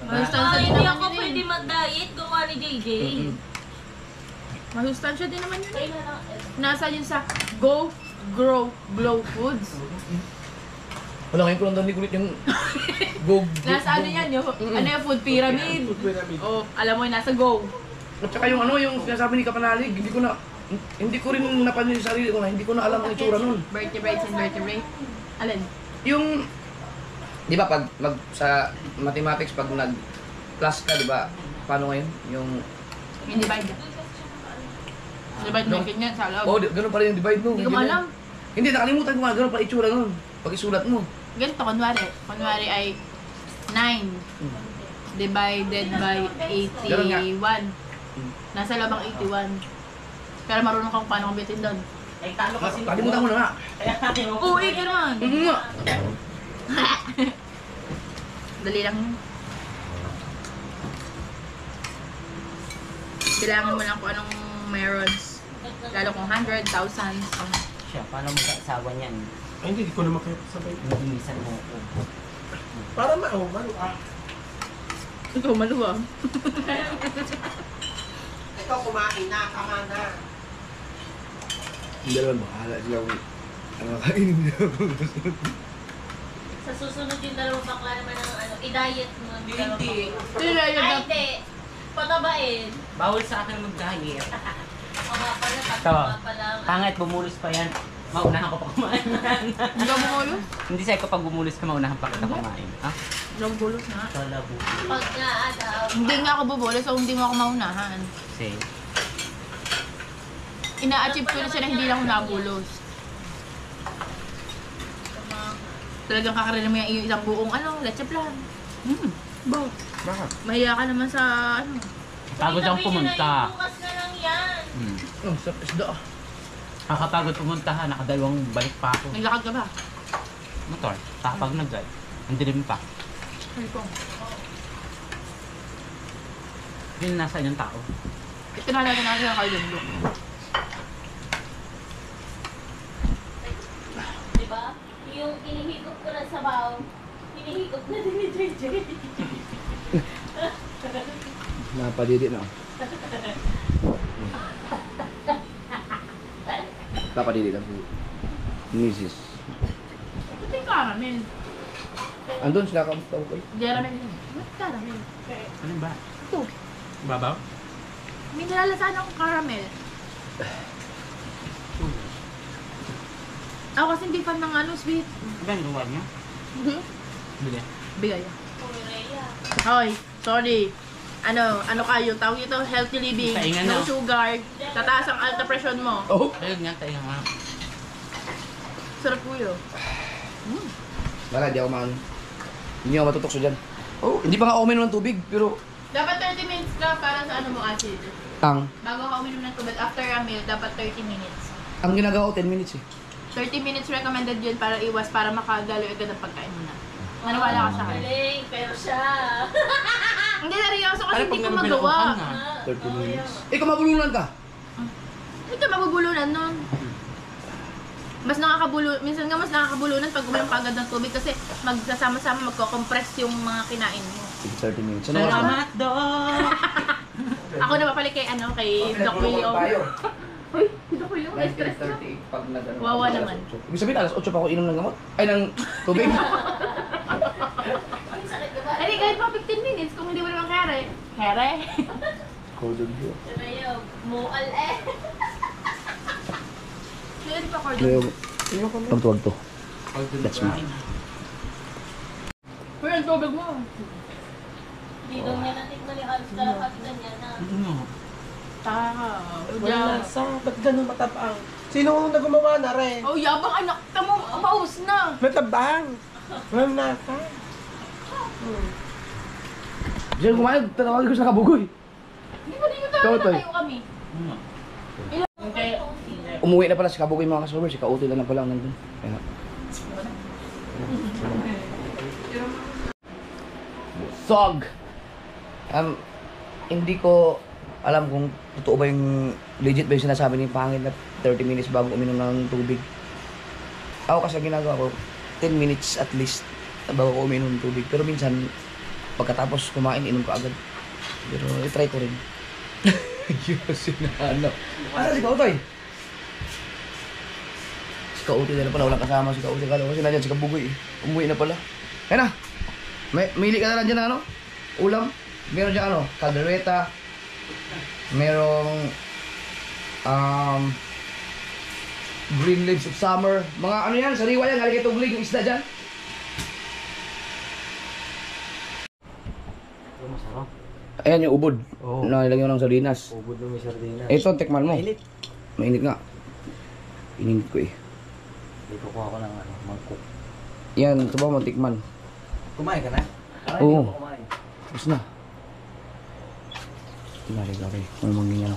Masustansya din Hindi naman ako yun eh. pwede mag-diet, gawa ni JJ. Mm-mm. Masustansya din naman yun eh. Kaya lang, Nasa yun sa Go, Grow, Glow Foods. Wala ngayon ko lang ulit yung go. Nasa ano yan, yung, ano yung food pyramid. Food pyramid. Oh, alam mo yun, nasa Go. At saka yung ano, yung sinasabi ni Kapanalig, hindi ko rin napansin sa sarili ko na, hindi ko na alam ang itsura nun. Vertebrates and vertebrae. Alin? Yung, di ba pag sa mathematics, pag nag-class ka, di ba, paano ngayon? Yung, Yung divide. Divide mo yung ganyan sa loob. oh, ganun pala yung divide mo. Hindi ko alam. Hindi, nakalimutan ko nga, ganun pala itsura nun. Pag isulat mo. Ganito, kunwari ay 9 divided by Ganun nga. 81. Nasa loob ang 81. Pero marunong kang paano kumbitin doon. Ay, talo kasi. Kalimutan ko na nga. Kaya ayaw ko. Uy, ka naman! Nga. Dali lang yun. Kailangan mo lang kung anong merons. Lalo kung 100, 1,000. Siya, paano mo sa asawa niyan? Ay, hindi ko na makipasabay. Naginisan mo ako. Para maluwa. Ikaw maluwa. Ikaw kumain na, tama na. Hindi naman, bahala sila kung ano kainin nila. sa susunod yung dalawang bakla naman ng ano, i-diet mo. ang dalawang bakla. Sila Ay, yun. hindi. Patabain. Bawal sa akin mag-diet. Mga pala, pag Ito, mga pala. pangit, bumulos pa yan. Maunahan ko pa kumain. Hindi ka bumulo? Hindi sa'yo kapag bumulos ka, maunahan pa kita kumain. Ha? Hindi bulos na. Sa labo. Pag nga, daw. Hindi nga ako bubulos, so hindi mo ako maunahan. Say. Ina-achieve ko na siya na hindi lang ako nabulos. Talagang kakaroon mo yung isang buong leche plan. Bo. Bakit? Mahiya ka naman sa Pagod ang pumunta. Bukas na lang yan. Oh, sa isda ah. Kakapagod pumunta ha, nakadalawang balik pa ako. Naglakad ka ba? Motor, tapag na guys. Ang dilim pa. Ay ko. Yun nasa yung tao. Ito na natin natin ang kayo look. Diba? Yung inihigop ko na sabaw, hinihigop na din ni JJ. Napadidi na. Napadidi lang si Mrs. Ito yung caramel. Andun sila kamusta ko. Caramel yun. What caramel? Ano ba? Ito. Babaw? May nalalasahan akong caramel. Ako kasi hindi fan ng sweet. Ano yung gawa niya? Bili. Bigay. Pureya. Hoy, sorry. Ano kayo? Tawag ito healthy living. Taingan No na. sugar. Tataas ang alta pressure mo. Oh! Ayun nga, tayo nga. Sarap po yun. Wala, hindi ako hindi ako matutokso dyan. Oh, hindi pa nga ako uminom ng tubig, pero Dapat 30 minutes ka para sa mo acid. ang Bago ka uminom ng tubig, after a meal, dapat 30 minutes. ginagawa ko 10 minutes eh. 30 minutes recommended yun para iwas, para makadalo agad ang pagkain mo na. Naniwala ka sa akin. Galing, pero siya. Hindi, seryoso kasi Ano hindi pag ko may magawa. binukuhan nga? 30 minutes. Eh, kung mabulunan ka. Hindi ka mabubulunan nun. Mas minsan nga mas nakakabulunan pag uminom ka agad ng tubig kasi magsasama-sama magko-compress yung mga kinain mo. 30 minutes. Ano oras na? Salamat, Dok! Ako na mapalik kay Doc William. Uy, si Doc William, stress na. 19:38 pag nag-ano. Wawa naman. Ibig sabihin, alas 8 pa ako inom ng gamot. Ay, ng tubig. Hindi, kahit pa 15 minutes kung hindi mo naman kere. Kere? Coded yun. Pero yun, mual eh. Hindi pa cordon. Kaya, pagtuwag to. That's me. Pero ang tubig mo. Hindi daw niya natikman yung alas kalapatan niya na. Ano? Taka. Wala lasa. Ba't ganun matabang? Sino ang nagumawa na rin? Oh, yabang anak. Tamo, maus na. Matabang. Walang lasa. Diyan kumain, tatawagin ko sa kabugoy. Hindi ba dito tayo Totoy. tayo kami? Ano? Umuwi na pala si kabugoy mga kasubers. Si kauti lang pala ang nandun. Kaya, Sog! Hindi ko alam kung totoo ba yung legit ba yung sinasabi ni Pangit na 30 minutes bago uminom ng tubig. Ako kasi ginagawa ko 10 minutes at least bago ko uminom ng tubig. Pero minsan pagkatapos kumain, inom ko agad. Pero i-try ko rin. Yun sinano. Asa si Kautoy? Si Kautoy na pala, walang kasama si Kautoy. Kala ko kasi nandiyan si Kabugoy eh. Umuwi na pala. Kaya na. Mili ka na lang dyan ng ulam. Meron dyan caldereta. Merong green leaves of summer. Mga ano yan, sariwa yan. Galing kay Tuglig yung isda dyan. Masarap. Ayan yung ubod. Oo. Na nilagyan mo ng sardinas. Ubod ng may sardinas. Ito, tikman mo. Mainit. Mainit nga. Init ko eh. Dito ko ako ng mangkok. Yan, ito ba mo tikman? Kumain ka na? Oo. Tapos na. Gari-gari. Kung manginyan.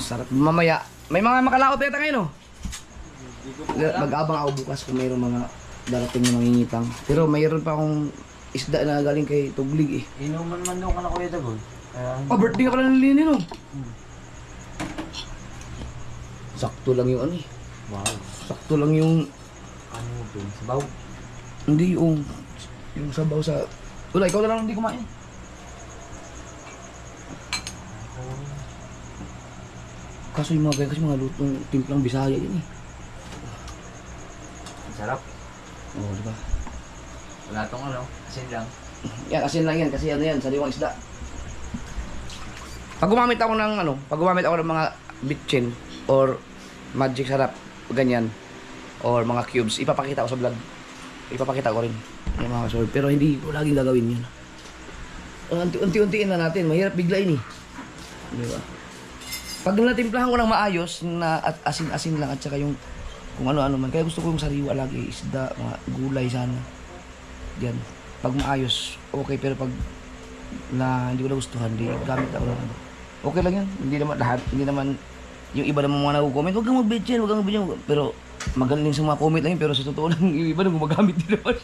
Sarap. Mamaya. May mga makalaot na ngayon, no? Mag-abang ako bukas kung mayroong mga darating na mangingitang. Pero mayroon pa akong isda na galing kay Tuglig eh. Inuman man doon ka na Kuya Dagon. Oh, birthday ka pala ng Lini, no? Sakto lang yung ano eh. Wow. Sakto lang yung... Ano mo doon? Sabaw? Hindi yung sabaw sa... Wala, ikaw na lang hindi kumain. Kaso yung mga gaya, kasi mga lutong timplang Bisaya yun eh. Ang sarap. Oo, diba? Wala tong asin lang. Yan, asin lang yan kasi ano yan, sariwang isda. Pag gumamit ako ng mga bitchin or magic sarap, ganyan, or mga cubes, ipapakita ko sa vlog. Ipapakita ko rin yung mga kasawad. Pero hindi ko laging gagawin yun. Unti-untiin na natin. Mahirap biglain eh. Di ba? Pag natimplahan ko ng maayos na at asin-asin lang at saka yung kung ano-ano man. Kaya gusto ko yung sariwa lagi, isda, mga gulay sana. Yan. Pag maayos, okay. Pero pag na hindi ko nagustuhan, di gamit ako lang. Okay lang yan. Hindi naman lahat. Hindi naman yung iba naman mga nag-comment, huwag kang mag-bitchin, huwag kang mag-bitchin. Pero magaling sa mga comment lang yun. Pero sa totoo lang, yung iba nang gumagamit din naman.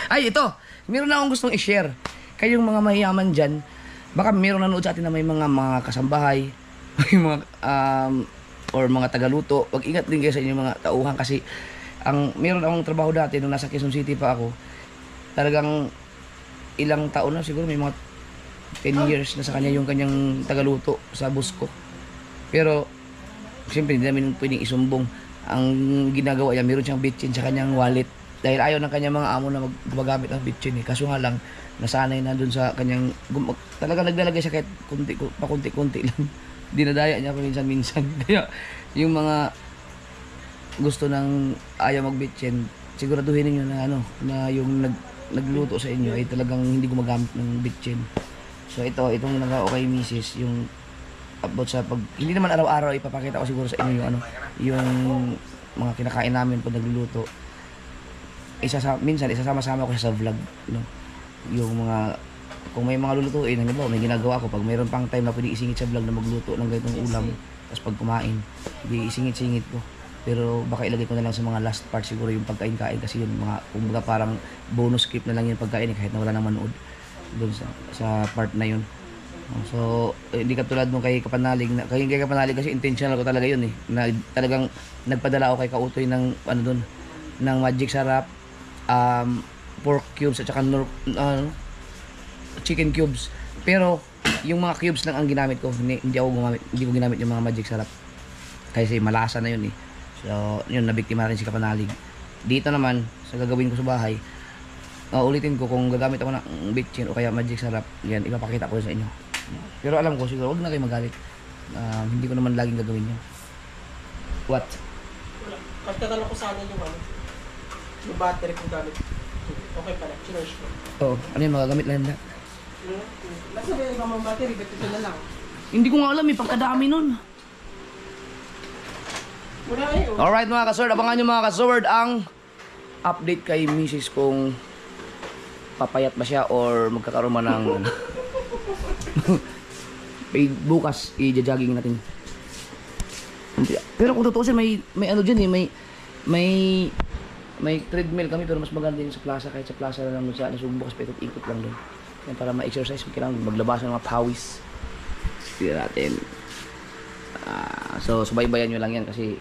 Ay, ito. Meron na akong gustong i-share. Kayong mga mayayaman dyan, baka meron nanood sa atin na may mga kasambahay, may mga, or mga tagaluto. Wag ingat din kayo sa inyong mga tauhan kasi meron akong trabaho dati nung nasa Quezon City pa ako. Talagang ilang taon na siguro, may mga 10 years na sa kanya yung kanyang tagaluto sa bus ko. Pero, siyempre hindi namin pwedeng isumbong. Ang ginagawa niya, meron siyang bitchin sa kanyang wallet. Dahil ayaw ng kanyang mga amo na gumagamit ng bitchin eh. Kaso nga lang, nasanay na dun sa kanyang, talaga naglalagay siya kahit pakunti-kunti lang. Dinadaya niya ako minsan-minsan. Kaya, yung mga gusto ng ayaw mag-bitchin, siguraduhin niyo na na yung nagluto sa inyo ay talagang hindi gumagamit ng bitchin. So itong nagao kay Mrs. yung about sa hindi naman araw-araw ipapakita ko siguro sa inyo yung mga kinakain namin pag nagluluto. Minsan isasama-sama ko siya sa vlog, yung mga kung may mga lulutuin, may ginagawa ko pag mayroon pang time na pwede isingit sa vlog na magluto ng ganitong ulam, tapos pag kumain, hindi isingit-singit ko. Pero baka ilagay ko na lang sa mga last part siguro yung pagkain-kain kasi yun mga kumbaga parang bonus clip na lang yung pagkain kahit na wala nang manood doon sa part na yun. So hindi katulad nung kay Kapanalig kay Kapanalig kasi intentional ko talaga yun na talagang nagpadala ako kay Kautoy ng doon ng magic sarap, pork cubes at saka chicken cubes. Pero yung mga cubes lang ang ginamit ko, hindi ko ginamit yung mga magic sarap kasi malasa na yun So yun, nabiktima rin si Kapanalig. Dito naman sa gagawin ko sa bahay, ulitin ko kung gagamit ako ng bitchin o kaya magic sarap, yan ipapakita ko sa inyo. Pero alam ko siguro wag na kayo magalit, hindi ko naman laging gagawin yun. What? Pagtatanong ko sana yung battery kung gamit. Okay pala, chinarge ko. Oo, ano yung magagamit lang na? Basta ba yung ibang battery, ba't ito na lang? Hindi ko nga alam pagkadami nun. Wala yun. Alright mga kasword, abangan nyo mga kasword ang update kay Mrs. kung papayat ba siya or magkakaroon man ng bukas i-jogging natin. Pero kung tutusin may dyan may treadmill kami pero mas maganda yung sa plaza kahit sa plaza na lang doon sa bukas pa ikot lang doon. Yan, para ma-exercise kailangan maglabas ng mga pawis. Tignan natin. So subaybayan nyo lang yan kasi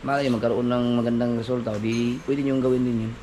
malay magkaroon ng magandang resulta, di pwede nyo gawin din yun.